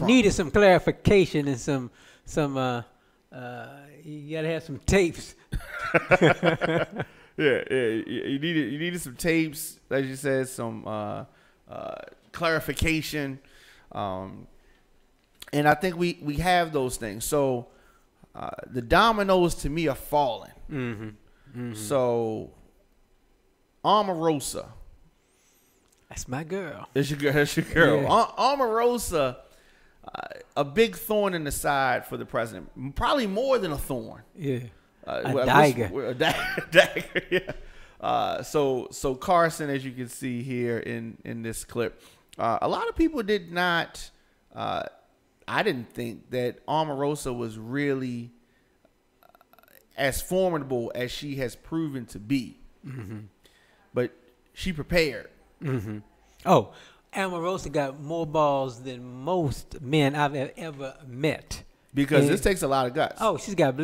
Trump. Needed some clarification and some you gotta have some tapes. Yeah, you needed some tapes, as you said, some clarification, and I think we have those things. So the dominoes to me are falling. Mm-hmm. Mm-hmm. So Omarosa, That's my girl. that's your girl. Yeah. Omarosa, a big thorn in the side for the president, probably more than a thorn. Yeah. A dagger. A dagger, yeah. So Carson, as you can see here in this clip, a lot of people did not. I didn't think that Omarosa was really as formidable as she has proven to be. Mm-hmm. But she prepared. Mm-hmm. Oh, Omarosa got more balls than most men I've ever met. Because this takes a lot of guts. Oh, she's got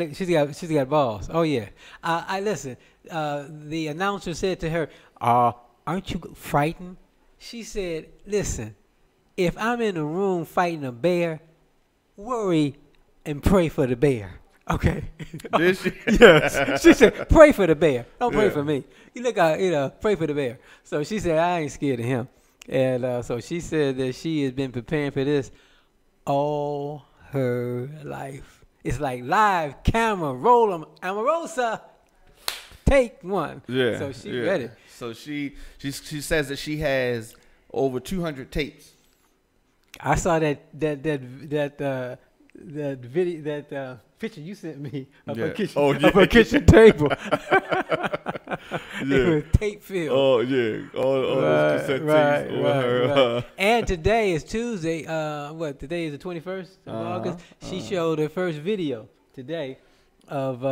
balls. Oh yeah. I listen. The announcer said to her, "Aren't you frightened?" She said, "Listen, if I'm in a room fighting a bear, worry and pray for the bear." Okay. Did she? Yes. She said, "Pray for the bear. Don't pray Yeah. for me. You look out, pray for the bear." So she said, "I ain't scared of him." And so she said that she has been preparing for this all her life. It's like live camera, roll 'em. Omarosa, take one. Yeah. So she ready. So she says that she has over 200 tapes. I saw that video, that picture you sent me of her kitchen, of her kitchen table. It was tape filled. Oh yeah, all those cassette tapes. Right. And today is Tuesday. Today is the 21st of August. She showed her first video today of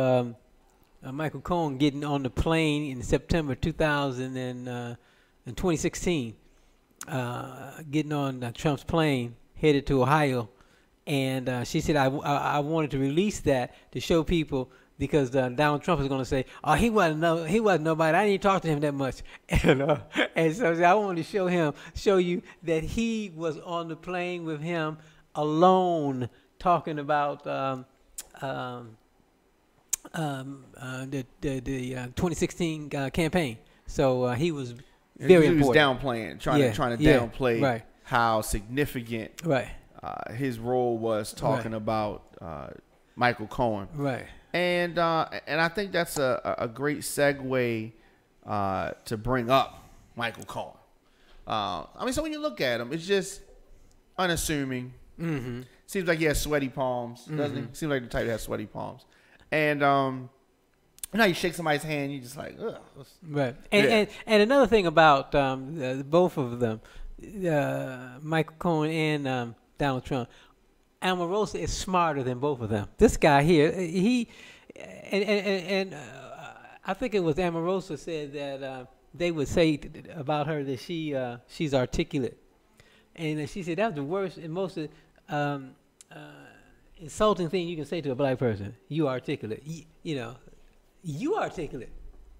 Michael Cohen getting on the plane in September 2016. Getting on Trump's plane headed to Ohio. And she said, I wanted to release that to show people because Donald Trump is going to say, "Oh, he wasn't nobody. I didn't talk to him that much." And so I wanted to show you that he was on the plane with him alone, talking about the 2016 campaign. So he was very important. He was downplaying, trying to downplay how significant his role was talking about Michael Cohen. Right. And I think that's a great segue to bring up Michael Cohen. So when you look at him, it's just unassuming. Mm-hmm. Seems like he has sweaty palms, doesn't he? Seems like the type that has sweaty palms. And you shake somebody's hand, you just like, ugh. Right. And another thing about both of them, Michael Cohen and Donald Trump, Omarosa is smarter than both of them. This guy here, I think it was Omarosa said that they would say about her that she's articulate, and she said that was the worst and most insulting thing you can say to a black person. You articulate, you articulate,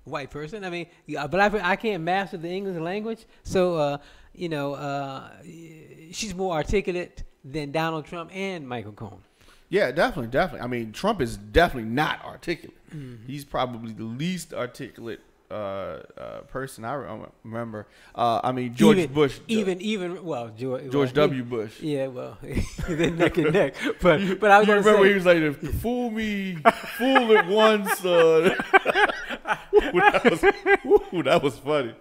white person. I mean, a black person, I can't master the English language, so she's more articulate than Donald Trump and Michael Cohen. Yeah, definitely. I mean, Trump is definitely not articulate. Mm-hmm. He's probably the least articulate person I remember. George Bush. George W. Bush. Yeah, well, they're neck and neck. But I was remember he was like, "Fool me, fool it once." That was funny.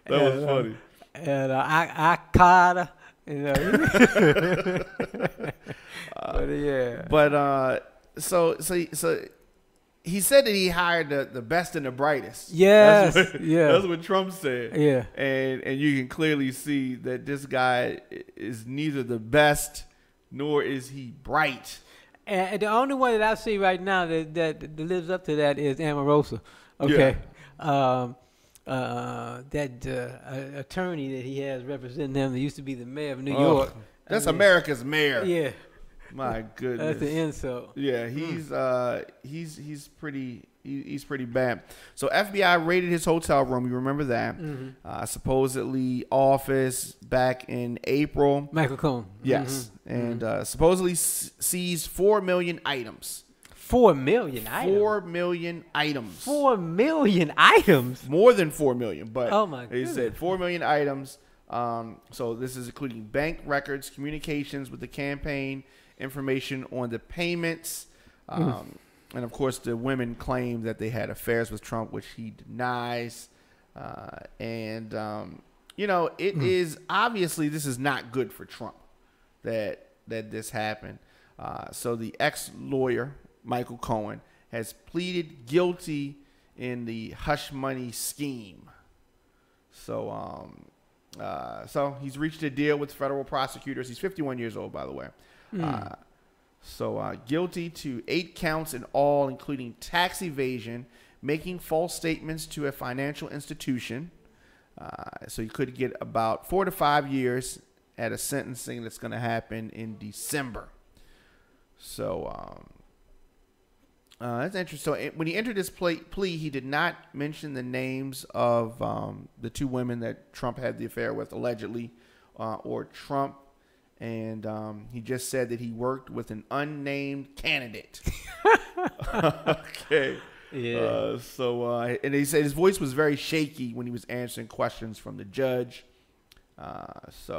That was funny. And I caught her. So he said that he hired the best and the brightest. Yes, that's what Trump said. Yeah, and you can clearly see that this guy is neither the best nor is he bright. And the only one that I see right now that lives up to that is Omarosa. Okay. Yeah. That attorney that he has representing him that used to be the mayor of New York. That's America's mayor. Yeah. My goodness. That's the insult. Yeah, he's pretty He's pretty bad. So FBI raided his hotel room. You remember that? Supposedly office back in April. Michael Cohen. Yes. And supposedly seized 4 million items. 4 million items? 4 million items. 4 million items? More than 4 million, but oh my goodness. They said 4 million items. So this is including bank records, communications with the campaign, information on the payments. And, of course, the women claim that they had affairs with Trump, which he denies. It is obviously this is not good for Trump that this happened. So the ex-lawyer, Michael Cohen, has pleaded guilty in the hush money scheme. So he's reached a deal with federal prosecutors. He's 51 years old, by the way. Guilty to 8 counts in all, including tax evasion, making false statements to a financial institution. So he could get about 4 to 5 years at a sentencing that's going to happen in December. So that's interesting. So when he entered his plea, he did not mention the names of the 2 women that Trump had the affair with, allegedly, or Trump. And he just said that he worked with an unnamed candidate. Okay. Yeah. And he said his voice was very shaky when he was answering questions from the judge. It's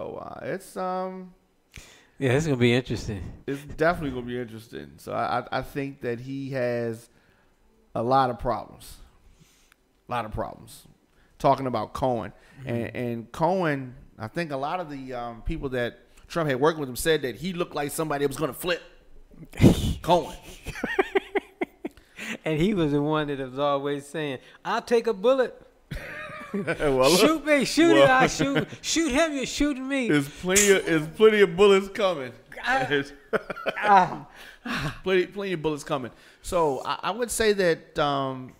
it's gonna be interesting. It's definitely gonna be interesting. So I think that he has a lot of problems. Talking about Cohen and Cohen, I think a lot of the people that Trump had worked with him said that he looked like somebody that was going to flip Cohen. And he was the one that was always saying, "I'll take a bullet. Well, shoot me, shoot it, I shoot. Shoot him, you're shooting me." There's plenty of bullets coming. Plenty of bullets coming. So I would say that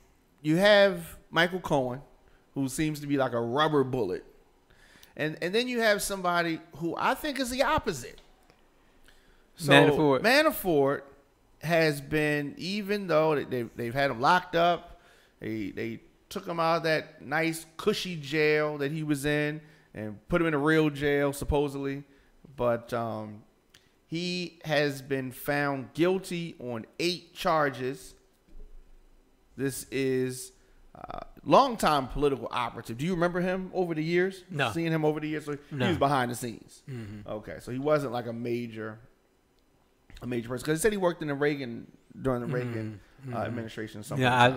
you have Michael Cohen, who seems to be like a rubber bullet. And then you have somebody who I think is the opposite. So Manafort has been, even though they've had him locked up, they took him out of that nice cushy jail that he was in and put him in a real jail supposedly, but he has been found guilty on 8 charges. This is longtime political operative. Do you remember him over the years? No. Seeing him over the years? So no. He was behind the scenes. Okay, so he wasn't like a major person. Because he said he worked in during the Reagan administration. I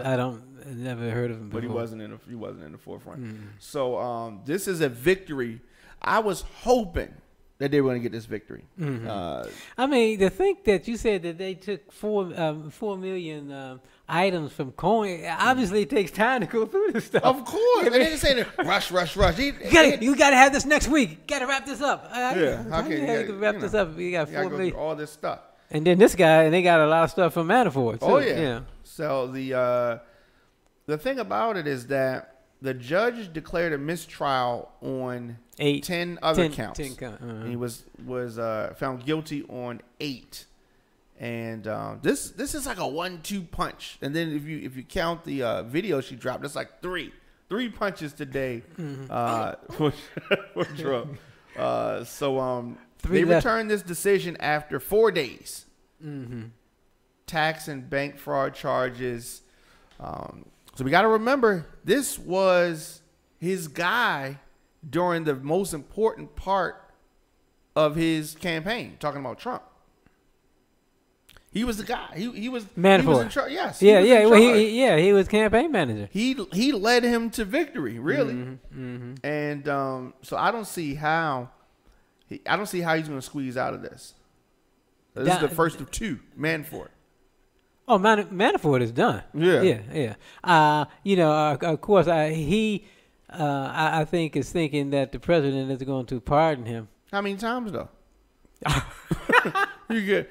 never heard of him before. But he wasn't in the forefront. So this is a victory. I was hoping that they were going to get this victory. I mean, to think that you said that they took 4 million items from Cohen, obviously it takes time to go through this stuff. Of course. They didn't say that rush. You got to have this next week. Got to wrap this up. Yeah. Okay. You wrap this up. You got 4 million. All this stuff. And then this guy, and they got a lot of stuff from Manafort too. Oh, yeah. So the thing about it is that the judge declared a mistrial on 10 other counts. 10 counts. And he was found guilty on 8. And this is like a 1-2 punch. And then if you count the video she dropped, it's like 3 punches today for Trump. They returned this decision after 4 days. Tax and bank fraud charges. So we got to remember, this was his guy during the most important part of his campaign, talking about Trump. He was the guy. He was Manafort. He was in charge. Yes. He was campaign manager. He led him to victory, really. And so I don't see how he's going to squeeze out of this. This is the first of 2, Manafort. Oh, Manafort is done. Yeah. Of course, I think is thinking that the president is going to pardon him. How many times though? He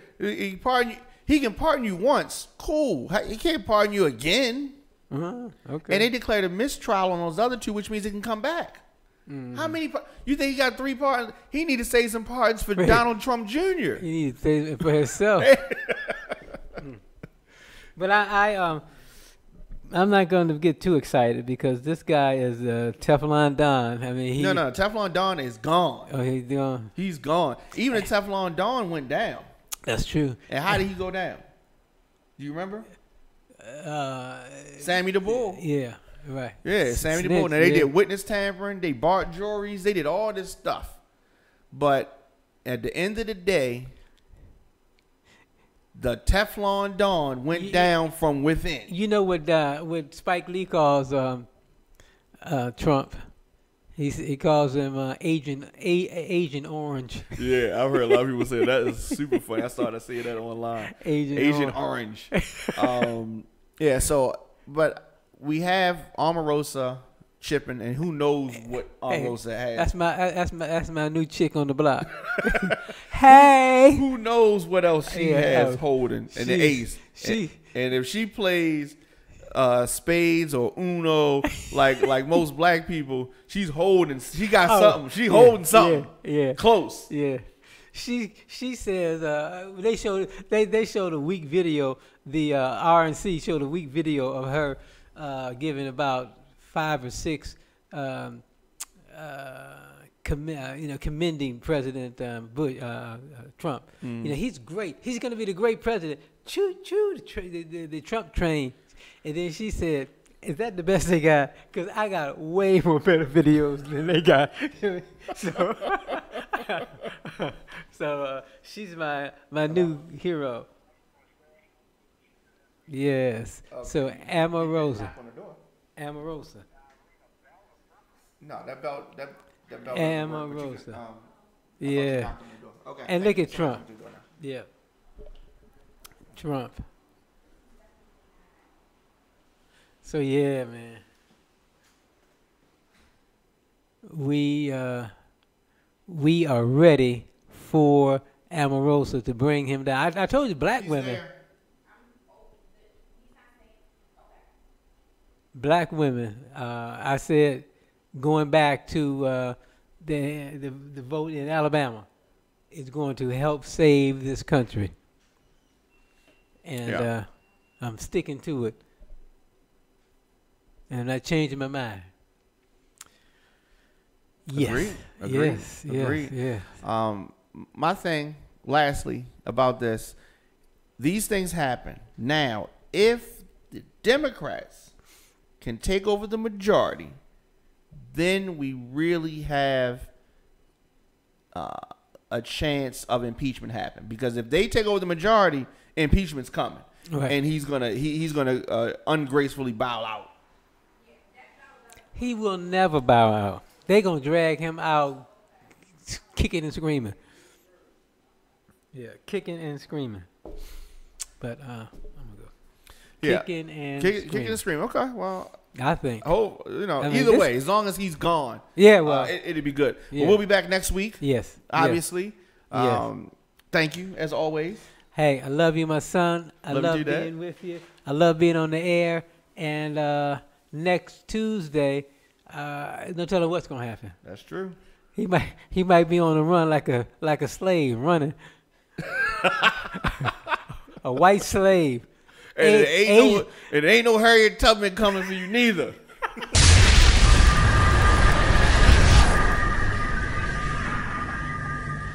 can pardon you once. Cool. He can't pardon you again. Okay. And they declared a mistrial on those other 2, which means he can come back. How many? You think he got 3 pardons? He need to say some pardons for Donald Trump Jr. He need to say it for himself. But I'm not going to get too excited because this guy is Teflon Don. I mean, No, Teflon Don is gone. Oh, he's gone. He's gone. Even the Teflon Don went down. That's true. And how did he go down? Do you remember? Sammy the Bull. Yeah, right. Yeah, Sammy the Bull. Now, they did witness tampering. They bought juries. They did all this stuff. But at the end of the day, the Teflon Don went down from within. You know what Spike Lee calls Trump? He calls him Agent Orange. Yeah, I've heard a lot of people say that is super funny. I started seeing that online. Agent Orange. Yeah. So, but we have Omarosa chipping, and who knows what Omarosa has. That's my new chick on the block. Hey, who knows what else she has holding in the ace? And if she plays spades or Uno like most black people, she's holding. She got something. She holding something. Yeah. Close. Yeah. She says they showed a weak video. The RNC showed a weak video of her giving about 5 or 6 commending President Trump. You know, he's great. He's going to be the great president. Choo choo the Trump train. And then she said, "Is that the best they got? Because I got way more better videos than they got." So she's my new hero. Yes. So Omarosa. No, that belt. Omarosa. Yeah. Okay. And look at Trump. Yeah. Trump. So yeah, man. We are ready for Omarosa to bring him down. I told you, black women. Black women. I said, going back to the vote in Alabama, is going to help save this country, and I'm sticking to it. And I'm not changing my mind. Yes. Agreed. Yes. My thing, lastly, about this, these things happen. Now, if the Democrats can take over the majority, then we really have a chance of impeachment happen. Because if they take over the majority, impeachment's coming. Right. And he's gonna ungracefully bow out. He will never bow out. They're going to drag him out kicking and screaming. Yeah, kicking and screaming. But I'm going to go. Kicking and screaming. Kicking and screaming. Okay, well. I think. Oh, either way, as long as he's gone. Yeah, well. It'll be good. Yeah. But we'll be back next week. Yes. Obviously. Yes. Thank you, as always. Hey, I love you, my son. I love being with you. I love being on the air. And next Tuesday, no telling what's gonna happen. That's true. He might be on the run like a slave running, a white slave. And it ain't no Harriet Tubman coming for you neither.